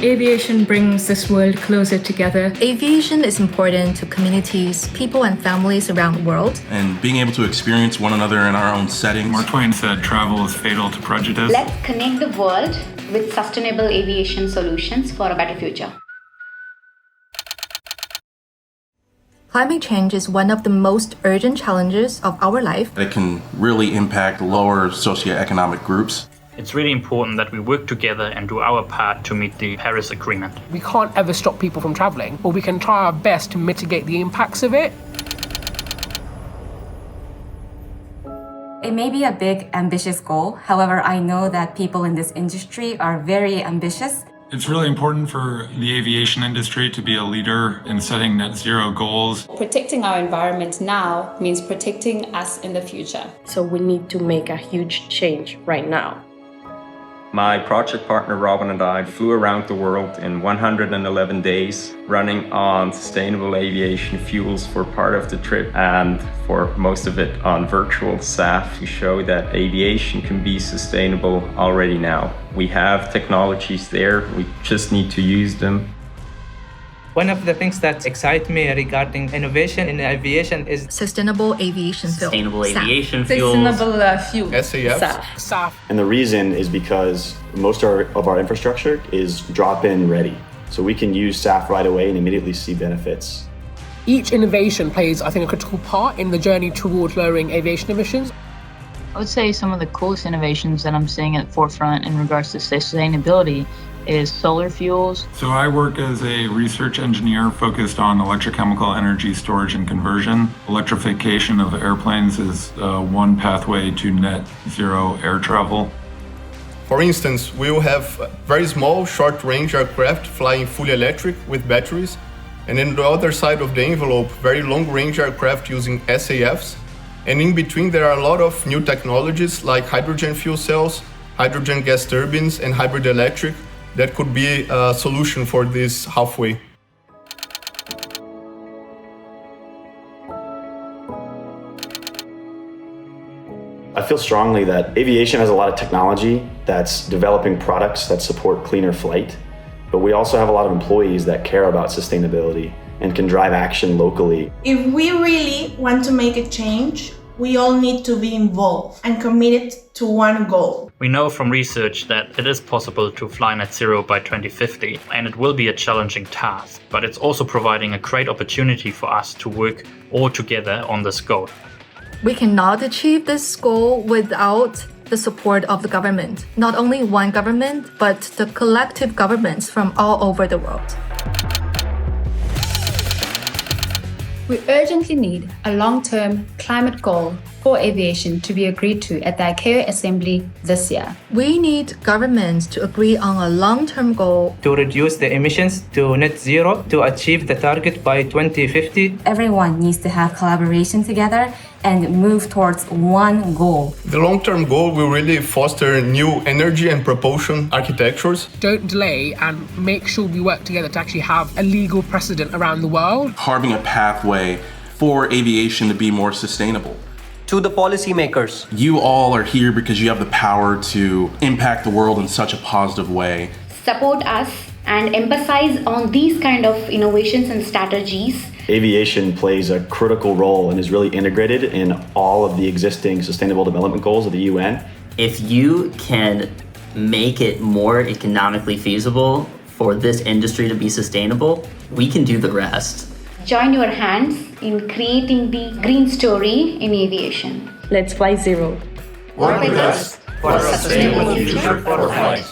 Aviation brings this world closer together. Aviation is important to communities, people and families around the world. And being able to experience one another in our own settings. Mark Twain said travel is fatal to prejudice. Let's connect the world with sustainable aviation solutions for a better future. Climate change is one of the most urgent challenges of our life. It can really impact lower socioeconomic groups. It's really important that we work together and do our part to meet the Paris Agreement. We can't ever stop people from travelling, but we can try our best to mitigate the impacts of it. It may be a big, ambitious goal. However, I know that people in this industry are very ambitious. It's really important for the aviation industry to be a leader in setting net zero goals. Protecting our environment now means protecting us in the future. So we need to make a huge change right now. My project partner Robin and I flew around the world in 111 days, running on sustainable aviation fuels for part of the trip and for most of it on virtual SAF to show that aviation can be sustainable already now. We have technologies there, we just need to use them. One of the things that excite me regarding innovation in aviation is sustainable aviation fuel. Sustainable aviation fuels. Sustainable fuel. SAF. SAF. And the reason is because most of our infrastructure is drop-in ready. So we can use SAF right away and immediately see benefits. Each innovation plays, I think, a critical part in the journey towards lowering aviation emissions. I would say some of the coolest innovations that I'm seeing at the forefront in regards to sustainability is solar fuels. So I work as a research engineer focused on electrochemical energy storage and conversion. Electrification of airplanes is one pathway to net zero air travel. For instance, we will have very small, short-range aircraft flying fully electric with batteries, and on the other side of the envelope, very long-range aircraft using SAFs. And in between, there are a lot of new technologies like hydrogen fuel cells, hydrogen gas turbines, and hybrid electric that could be a solution for this halfway. I feel strongly that aviation has a lot of technology that's developing products that support cleaner flight, but we also have a lot of employees that care about sustainability and can drive action locally. If we really want to make a change, we all need to be involved and committed to one goal. We know from research that it is possible to fly net zero by 2050, and it will be a challenging task, but it's also providing a great opportunity for us to work all together on this goal. We cannot achieve this goal without the support of the government. Not only one government, but the collective governments from all over the world. We urgently need a long-term climate goal for aviation to be agreed to at the ICAO Assembly this year. We need governments to agree on a long-term goal to reduce the emissions to net zero to achieve the target by 2050. Everyone needs to have collaboration together and move towards one goal. The long-term goal will really foster new energy and propulsion architectures. Don't delay and make sure we work together to actually have a legal precedent around the world. Carving a pathway for aviation to be more sustainable. To the policymakers. You all are here because you have the power to impact the world in such a positive way. Support us and emphasize on these kind of innovations and strategies. Aviation plays a critical role and is really integrated in all of the existing Sustainable Development Goals of the UN. If you can make it more economically feasible for this industry to be sustainable, we can do the rest. Join your hands in creating the green story in aviation. Let's fly zero. Work with us for a sustainable future for flight.